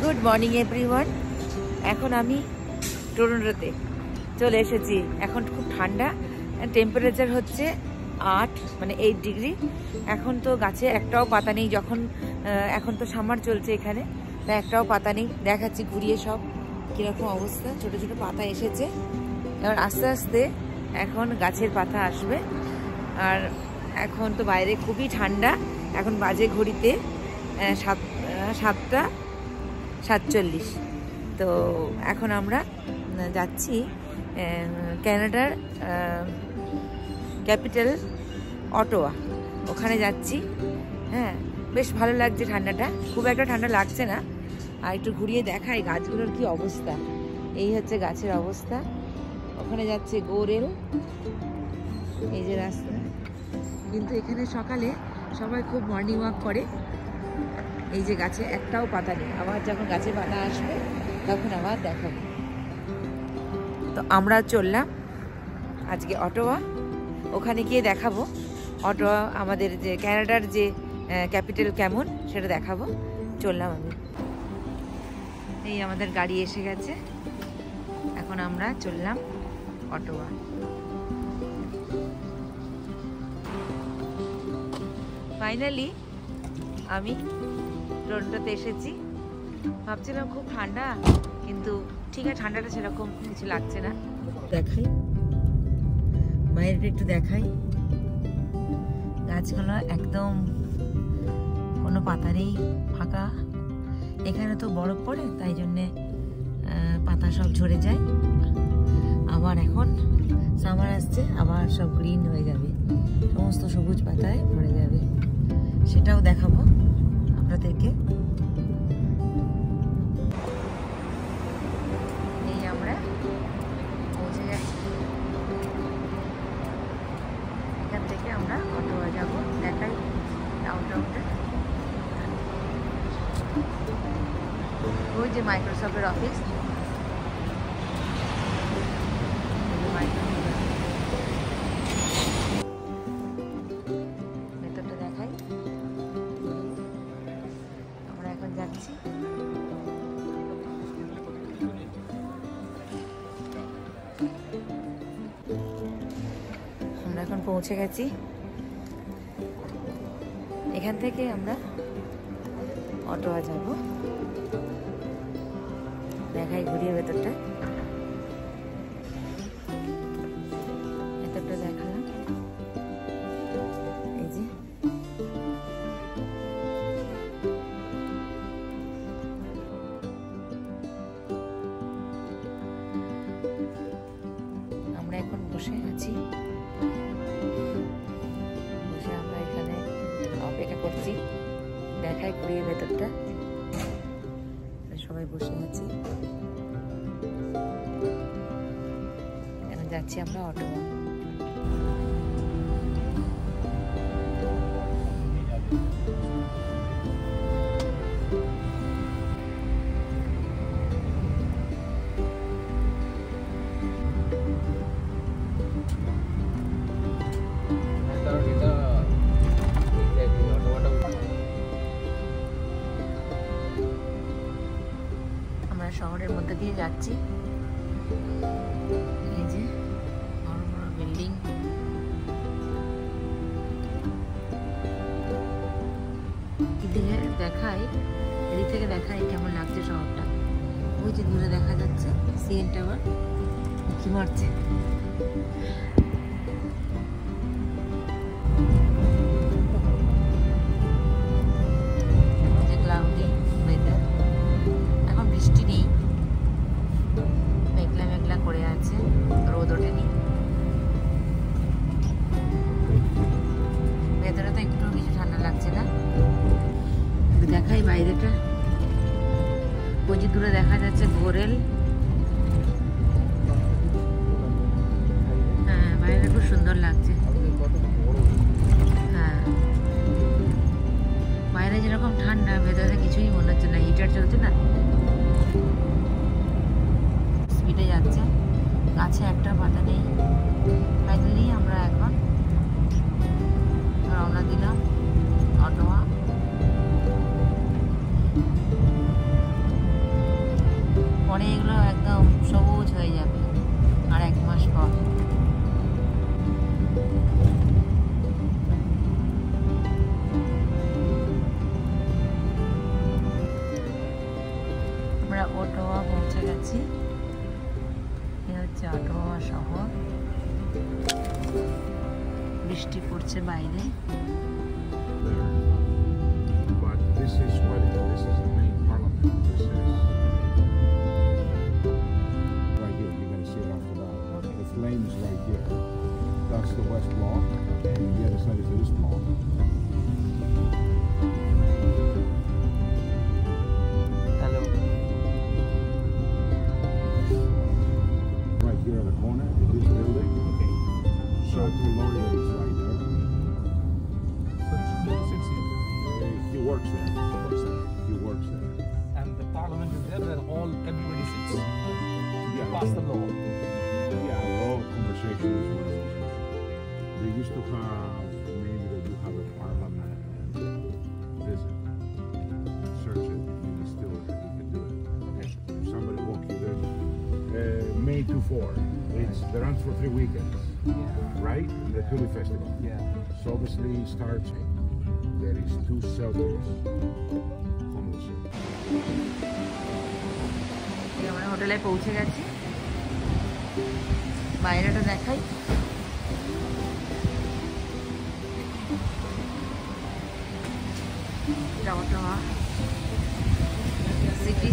Good morning everyone. এখন আমি টরন্টোতে চলে এসেছি। এখন খুব ঠান্ডা, টেম্পারেচার হচ্ছে 8 মানে 8 ডিগ্রি। এখন তো গাছে একটাও পাতা নেই, যখন এখন তো সামার চলছে এখানে, তাই একটাও পাতা নেই। দেখাচ্ছি ঘুরিয়ে সব কীরকম অবস্থা। ছোট ছোট পাতা এসেছে, এবার আস্তে আস্তে এখন গাছের পাতা আসবে। আর এখন তো বাইরে খুবই ঠান্ডা। এখন বাজে ঘড়িতে 7:47। তো এখন আমরা যাচ্ছি কানাডার ক্যাপিটাল অটোয়া, ওখানে যাচ্ছি। হ্যাঁ, বেশ ভালো লাগছে ঠান্ডাটা, খুব একটা ঠান্ডা লাগছে না। আর একটু ঘুরিয়ে দেখাই গাছগুলোর কি অবস্থা। এই হচ্ছে গাছের অবস্থা। ওখানে যাচ্ছে গোরেল, এই যে রাস্তা। কিন্তু এখানে সকালে সবাই খুব মর্নিং ওয়াক করে। এই যে গাছে একটাও পাতা নেই, আবার যখন গাছে পাতা আসবে তখন আবার দেখাবো। তো আমরা চললাম আজকে অটোয়া, ওখানে গিয়ে দেখাবো অটোয়া আমাদের যে কানাডার যে ক্যাপিটাল কেমন সেটা দেখাবো। চললাম আমি, এই আমাদের গাড়ি এসে গেছে। এখন আমরা চললাম অটোয়া। ফাইনালি আমি টরন্টোতে এসেছি। ভাবছিলাম খুব ঠান্ডা, কিন্তু ঠিক আছে, ঠান্ডাটা সেরকম কিছু লাগছে না। দেখাই বাইরেটা, একটু দেখাই। গাছগুলো একদম কোনো পাতা নেই, ফাঁকা। এখানে তো বরফ পড়ে, তাই জন্যে পাতা সব ঝরে যায়। আবার এখন সামার আসছে, আবার সব গ্রিন হয়ে যাবে, সমস্ত সবুজ পাতায় ভরে যাবে। সেটাও দেখাবো আপনাদেরকে। এই আমরা পৌঁছে গেছি, এখান থেকে আমরা অটোয়া যাব। দেখাই ডাউনটাউনটা। ওই যে মাইক্রোসফটের অফিস, ভেতরটা দেখাই। আমরা এখন যাচ্ছি। আমরা এখন পৌঁছে গেছি। এখান থেকে আমরা অটোয়া যাব। দেখাই ঘুরিয়ে ভেতরটা। ভেতরটা দেখালাম, এই যে আমরা এখন বসে আছি। বসে আমরা এখানে অপেক্ষা করছি। দেখাই ঘুরিয়ে ভেতরটা, সবাই বসে আছি। এখন যাচ্ছি আমরা অটোয়া। আমরা শহরের মধ্যে দিয়ে যাচ্ছি। এই যে বড় বড় বিল্ডিং, এদিকে দেখাই, এদিক থেকে দেখাই কেমন লাগছে শহরটা। ওই যে দূরে দেখা যাচ্ছে সিএন টাওয়ার, কি মারছে। ক্লাউডি ওয়েদার, এখন বৃষ্টি নেই, মেঘলা মেঘলা করে আছে, রোদ ওঠেনি। ভেতরে তো একটু কিছু ঠান্ডা লাগছে না। দেখাই বাইরেটা, ওই যে দূরে দেখা যাচ্ছে গোরেল। হ্যাঁ, বাইরে খুব সুন্দর লাগছে। হ্যাঁ, বাইরে যেরকম ঠান্ডা, ভেতরে কিছুই মনে হচ্ছে না, হিটার চলছে না, স্পিডে যাচ্ছে। গাছে একটা পাতা নেই। ফাইনালি আমরা এখন রওনা দিলাম অটোয়া। একদম সবুজ হয়ে যাবে আর 1 মাস পর। আমরা অটোয়া পৌঁছে গেছি। এ হচ্ছে অটোয়া শহর। বৃষ্টি পড়ছে বাইরে। This is the main parliament. This is right here. You're going to see it after that. The flames right here. That's the west block, and the other side is the east block. Hello. Right here at the corner, in this building. Okay. Shelter Laureate is right there. So sits here. He works there. He works there. And the parliament is there where everybody sits to Yeah. pass the law. Yeah, law conversations. They used to have, maybe they do have a parliament visit. Search it, you can still, you can do it. Okay. Somebody walk you there. May to 4. They run for 3 weekends, Yeah. right? The Tulip Festival. Yeah. So obviously starts, there is 2 shelters. Homeless shelters. আমরা হোটেলে পৌঁছে গেছি। বাইরেটা দেখাই। Ottawa city.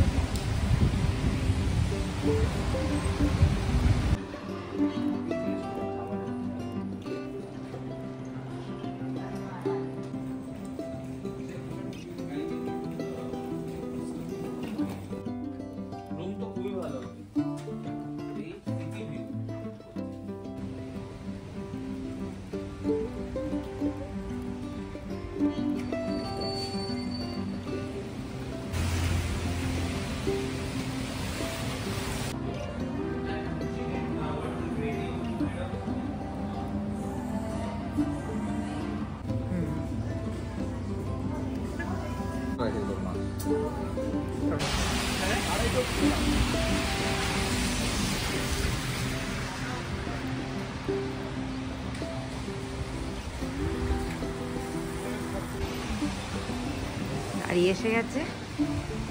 গাড়ি এসে গেছে,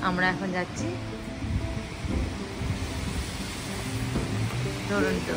আমরা এখন যাচ্ছি টরন্টো।